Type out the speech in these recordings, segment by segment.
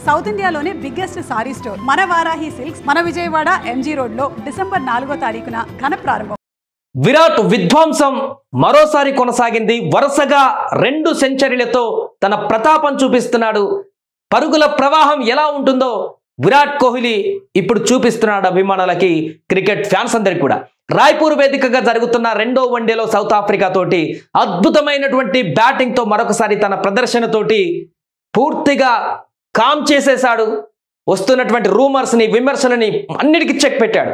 South ఇండియాలోనే biggest sorry store మన Varahi silks మన విజయవాడ ఎంజీ రోడ్ లో డిసెంబర్ 4వ తారీఖున ఘన ప్రారంభం. విరాట్ విధ్వంసం మరోసారి కొనసాగింది. వరుసగా 2 సెంచరీలతో తన ప్రతాపం చూపిస్తున్నాడు. పరుగుల ప్రవాహం ఎలా ఉంటుందో విరాట్ కోహ్లీ ఇప్పుడు చూపిస్తున్నాడు అభిమానులకి, క్రికెట్ ఫ్యాన్స్ అందరికి కూడా. రాయ్పూర్ వేదికగా జరుగుతున్న 2వ వన్డేలో సౌత్ ఆఫ్రికా తోటి అద్భుతమైనటువంటి బ్యాటింగ్ తో మరొకసారి తన ప్రదర్శనతోటి పూర్తిగా కామ్ చేసేశాడు. వస్తున్నటువంటి రూమర్స్ ని, విమర్శలని అన్నిటికీ చెక్ పెట్టాడు.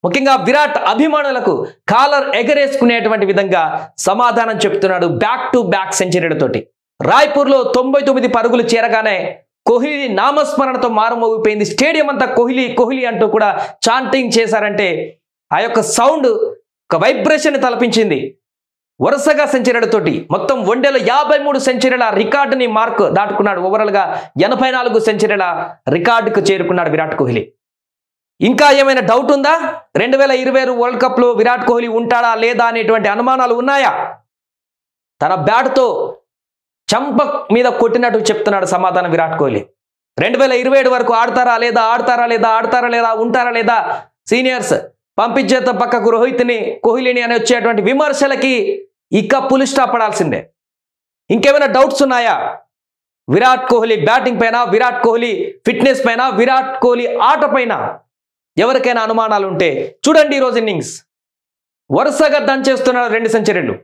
ముఖ్యంగా విరాట్ అభిమానులకు కాలర్ ఎగరేసుకునేటువంటి విధంగా సమాధానం చెప్తున్నాడు బ్యాక్ టు బ్యాక్ సెంచరీలతోటి. రాయ్పూర్లో 99 పరుగులు చేరగానే కోహ్లీ నామస్మరణతో మారుమోగిపోయింది. స్టేడియం అంతా కోహ్లీ కోహ్లీ అంటూ కూడా చాంటింగ్ చేశారంటే ఆ యొక్క సౌండ్ ఒక వైబ్రేషన్ తలపించింది. వరుసగా సెంచరీలతోటి మొత్తం వన్డేలో 53 సెంచరీల రికార్డుని మార్క్ దాటుకున్నాడు. ఓవరాల్ గా 84 సెంచరీల రికార్డుకు చేరుకున్నాడు విరాట్ కోహ్లీ. ఇంకా ఏమైనా డౌట్ ఉందా? 2020 వరల్డ్ కప్ లో విరాట్ కోహ్లీ ఉంటాడా లేదా అనేటువంటి అనుమానాలు ఉన్నాయా? తన బ్యాట్తో చంప మీద కొట్టినట్టు చెప్తున్నాడు సమాధానం విరాట్ కోహ్లీ. 2027 వరకు ఆడతారా లేదా ఉంటారా లేదా సీనియర్స్ పంపించేత పక్కకు రోహిత్ని కోహ్లీని అని వచ్చేటువంటి విమర్శలకి ఇక పులి స్టాప్ పడాల్సిందే. ఇంకేమైనా డౌట్స్ ఉన్నాయా? విరాట్ కోహ్లీ బ్యాటింగ్ పైన, విరాట్ కోహ్లీ ఫిట్నెస్ పైన, విరాట్ కోహ్లీ ఆట పైన ఎవరికైనా అనుమానాలు ఉంటే చూడండి ఈరోజు ఇన్నింగ్స్. వరుసగా దంచేస్తున్నాడు 2 సెంచరీలు.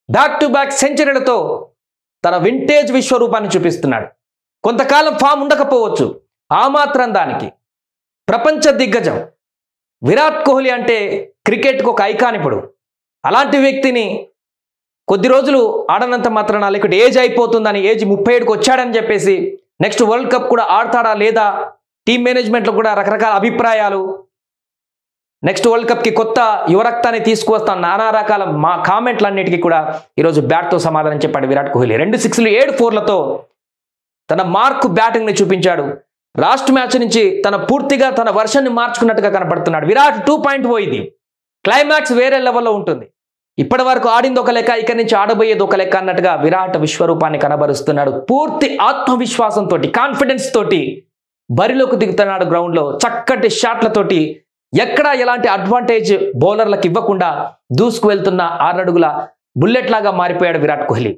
బ్యాక్ టు బ్యాక్ సెంచరీలతో తన వింటేజ్ విశ్వరూపాన్ని చూపిస్తున్నాడు. కొంతకాలం ఫామ్ ఉండకపోవచ్చు, ఆ మాత్రం దానికి ప్రపంచ దిగ్గజం విరాట్ కోహ్లీ అంటే క్రికెట్కి ఒక ఐకాన్. ఇప్పుడు అలాంటి వ్యక్తిని కొద్ది రోజులు ఆడనంత మాత్రాన, లేకపోతే ఏజ్ అయిపోతుందని, ఏజ్ 37కి వచ్చాడని చెప్పేసి నెక్స్ట్ వరల్డ్ కప్ కూడా ఆడతాడా లేదా, టీమ్ మేనేజ్మెంట్లో కూడా రకరకాల అభిప్రాయాలు, నెక్స్ట్ వరల్డ్ కప్కి కొత్త యువరక్తాన్ని తీసుకువస్తాం, నానా రకాల కామెంట్లన్నిటికీ కూడా ఈరోజు బ్యాట్తో సమాధానం చెప్పాడు విరాట్ కోహ్లీ. 2 సిక్స్లు 7 4లతో తన మార్క్ బ్యాటింగ్ని చూపించాడు. లాస్ట్ మ్యాచ్ నుంచి పూర్తిగా తన వర్షన్ని మార్చుకున్నట్టుగా కనపడుతున్నాడు. విరాట్ 2.0 ఇది. క్లైమాక్స్ వేరే లెవెల్లో ఉంటుంది. ఇప్పటి వరకు ఆడింది ఒక లెక్క, ఇక్కడి నుంచి ఆడబోయేది ఒక లెక్క అన్నట్టుగా విరాట్ విశ్వరూపాన్ని కనబరుస్తున్నాడు. పూర్తి ఆత్మవిశ్వాసంతో, కాన్ఫిడెన్స్ తోటి బరిలోకి దిగుతున్నాడు గ్రౌండ్లో. చక్కటి షాట్లతోటి ఎక్కడా ఎలాంటి అడ్వాంటేజ్ బౌలర్లకు ఇవ్వకుండా దూసుకు వెళ్తున్న 6 అడుగుల బుల్లెట్ లాగా మారిపోయాడు విరాట్ కోహ్లీ.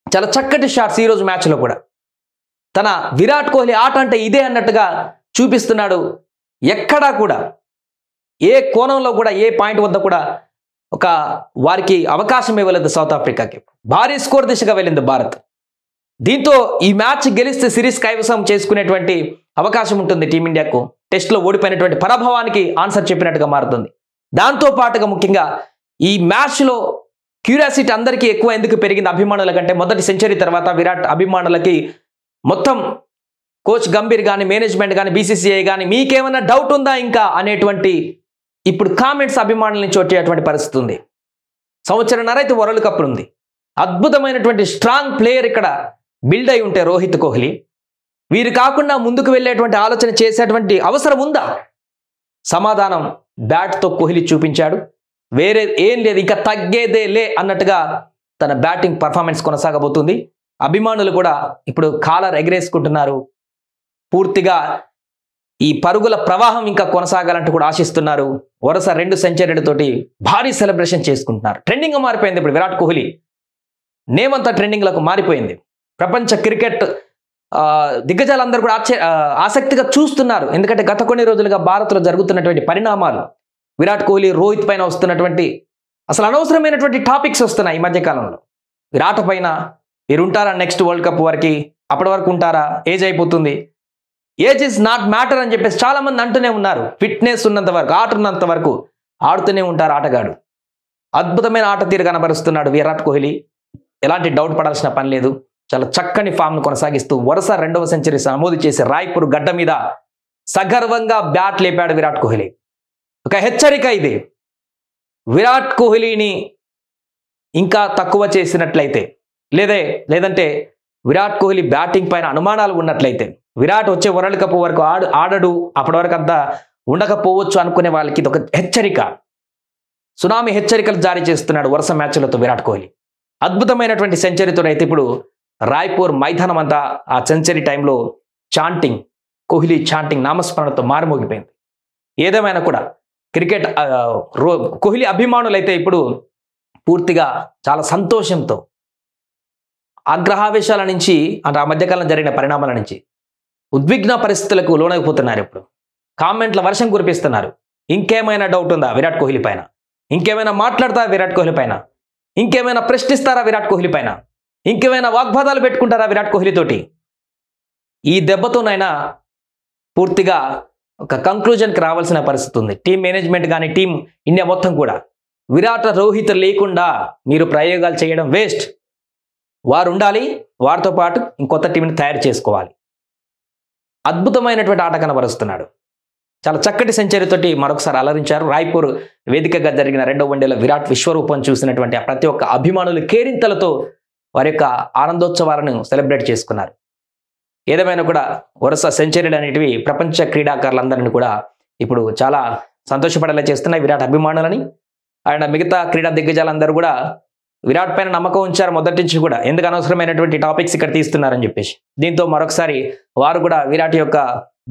చాలా చక్కటి షాట్స్ ఈరోజు మ్యాచ్లో కూడా. తన విరాట్ కోహ్లీ ఆట అంటే ఇదే అన్నట్టుగా చూపిస్తున్నాడు. ఎక్కడా కూడా ఏ కోణంలో కూడా, ఏ పాయింట్ వద్ద కూడా ఒక వారికి అవకాశం ఇవ్వలేదు సౌత్ ఆఫ్రికాకి. భారీ స్కోర్ దిశగా వెళ్ళింది భారత్. దీంతో ఈ మ్యాచ్ గెలిస్తే సిరీస్ కైవసం చేసుకునేటువంటి అవకాశం ఉంటుంది టీమిండియాకు. టెస్ట్లో ఓడిపోయినటువంటి పరాభవానికి ఆన్సర్ చెప్పినట్టుగా మారుతుంది. దాంతో పాటుగా ముఖ్యంగా ఈ మ్యాచ్లో క్యూరియాసిటీ అందరికీ ఎక్కువ ఎందుకు పెరిగింది అభిమానుల కంటే, మొదటి సెంచరీ తర్వాత విరాట్ అభిమానులకి మొత్తం కోచ్ గంభీర్ కానీ, మేనేజ్మెంట్ కానీ, బీసీసీఐ కానీ మీకేమైనా డౌట్ ఉందా ఇంకా అనేటువంటి ఇప్పుడు కామెంట్స్ అభిమానుల నుంచి వచ్చేటువంటి పరిస్థితి ఉంది. సంవత్సరంన్నర అయితే వరల్డ్ కప్ ఉంది. అద్భుతమైనటువంటి స్ట్రాంగ్ ప్లేయర్ ఇక్కడ బిల్డ్ అయి ఉంటే రోహిత్ కోహ్లీ, వీరు కాకుండా ముందుకు వెళ్ళేటువంటి ఆలోచన చేసేటువంటి అవసరం ఉందా? సమాధానం బ్యాట్తో కోహ్లీ చూపించాడు. వేరే ఏం లేదు, ఇంకా తగ్గేదే లే అన్నట్టుగా తన బ్యాటింగ్ పర్ఫార్మెన్స్ కొనసాగబోతుంది. అభిమానులు కూడా ఇప్పుడు కాలర్ ఎగరేసుకుంటున్నారు. పూర్తిగా ఈ పరుగుల ప్రవాహం ఇంకా కొనసాగాలంటూ కూడా ఆశిస్తున్నారు. వరుస 2 సెంచరీలతోటి భారీ సెలబ్రేషన్ చేసుకుంటున్నారు. ట్రెండింగ్గా మారిపోయింది ఇప్పుడు విరాట్ కోహ్లీ నేమ్ అంతా, ట్రెండింగ్లకు మారిపోయింది. ప్రపంచ క్రికెట్ దిగ్గజాలందరూ కూడా ఆసక్తిగా చూస్తున్నారు. ఎందుకంటే గత కొన్ని రోజులుగా భారత్లో జరుగుతున్నటువంటి పరిణామాలు, విరాట్ కోహ్లీ రోహిత్ పైన వస్తున్నటువంటి అసలు అనవసరమైనటువంటి టాపిక్స్ వస్తున్నాయి ఈ మధ్యకాలంలో. విరాట్ పైన మీరు ఉంటారా నెక్స్ట్ వరల్డ్ కప్ వరకు, అప్పటి వరకు ఉంటారా, ఏజ్ అయిపోతుంది, ఏజ్ ఇస్ నాట్ మ్యాటర్ అని చెప్పేసి చాలా మంది అంటూనే ఉన్నారు. ఫిట్నెస్ ఉన్నంత వరకు, ఆట ఉన్నంత వరకు ఆడుతూనే ఉంటారు ఆటగాడు. అద్భుతమైన ఆట తీరు కనబరుస్తున్నాడు విరాట్ కోహ్లీ. ఎలాంటి డౌట్ పడాల్సిన పని లేదు. చాలా చక్కని ఫామ్ను కొనసాగిస్తూ వరుస 2వ సెంచరీ నమోదు చేసి రాయ్పూర్ గడ్డ మీద సగర్వంగా బ్యాట్ లేపాడు విరాట్ కోహ్లీ. ఒక హెచ్చరిక ఇది. విరాట్ కోహ్లీని ఇంకా తక్కువ చేసినట్లయితే, లేదంటే విరాట్ కోహ్లీ బ్యాటింగ్ పైన అనుమానాలు ఉన్నట్లయితే, విరాట్ వచ్చే వరల్డ్ కప్ వరకు ఆడడు, అప్పటి వరకు అంతా ఉండకపోవచ్చు అనుకునే వాళ్ళకి ఇది ఒక హెచ్చరిక. సునామీ హెచ్చరికలు జారీ చేస్తున్నాడు వరుస మ్యాచ్లతో విరాట్ కోహ్లీ. అద్భుతమైనటువంటి సెంచరీతో అయితే ఇప్పుడు రాయ్పూర్ మైదానం అంతా ఆ సెంచరీ టైంలో చాంటింగ్ కోహ్లీ చాంటింగ్ నామస్మరణతో మారుమోగిపోయింది. ఏదేమైనా కూడా క్రికెట్ కోహ్లీ అభిమానులైతే ఇప్పుడు పూర్తిగా చాలా సంతోషంతో ఆగ్రహావేశాల నుంచి అంటే ఆ మధ్యకాలం జరిగిన పరిణామాల నుంచి ఉద్విగ్న పరిస్థితులకు లోనైపోతున్నారు. ఇప్పుడు కామెంట్ల వర్షం కురిపిస్తున్నారు. ఇంకేమైనా డౌట్ ఉందా విరాట్ కోహ్లీ పైన? ఇంకేమైనా మాట్లాడతారా విరాట్ కోహ్లీ పైన? ఇంకేమైనా ప్రశ్నిస్తారా విరాట్ కోహ్లీ పైన? ఇంకేమైనా వాగ్వాదాలు పెట్టుకుంటారా విరాట్ కోహ్లీతోటి? ఈ దెబ్బతోనైనా పూర్తిగా ఒక కంక్లూజన్కి రావాల్సిన పరిస్థితి ఉంది. టీం మేనేజ్మెంట్ కానీ టీం ఇండియా మొత్తం కూడా విరాట్ రోహిత్ లేకుండా మీరు ప్రయోగాలు చేయడం వేస్ట్. వారు ఉండాలి, వారితో పాటు ఇంకొత్త టీంని తయారు చేసుకోవాలి. అద్భుతమైనటువంటి ఆట కనబరుస్తున్నాడు. చాలా చక్కటి సెంచరీతోటి మరొకసారి అలరించారు. రాయ్పూర్ వేదికగా జరిగిన 2వ వన్డేలో విరాట్ విశ్వరూపం చూసినటువంటి ప్రతి ఒక్క అభిమానులు కేరింతలతో వారి యొక్క ఆనందోత్సవాలను సెలబ్రేట్ చేసుకున్నారు. ఏదేమైనా కూడా వరుస సెంచరీలు అనేటివి ప్రపంచ క్రీడాకారులందరినీ కూడా ఇప్పుడు చాలా సంతోషపడేలా చేస్తున్నాయి విరాట్ అభిమానులని. ఆయన మిగతా క్రీడా దిగ్గజాలందరూ కూడా విరాట్ పైన నమ్మకం ఉంచారు మొదటి నుంచి కూడా. ఎందుకు అనవసరమైనటువంటి టాపిక్స్ ఇక్కడ తీస్తున్నారని చెప్పేసి దీంతో మరొకసారి వారు కూడా విరాట్ యొక్క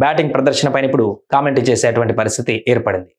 బ్యాటింగ్ ప్రదర్శన పైన ఇప్పుడు కామెంట్ చేసేటువంటి పరిస్థితి ఏర్పడింది.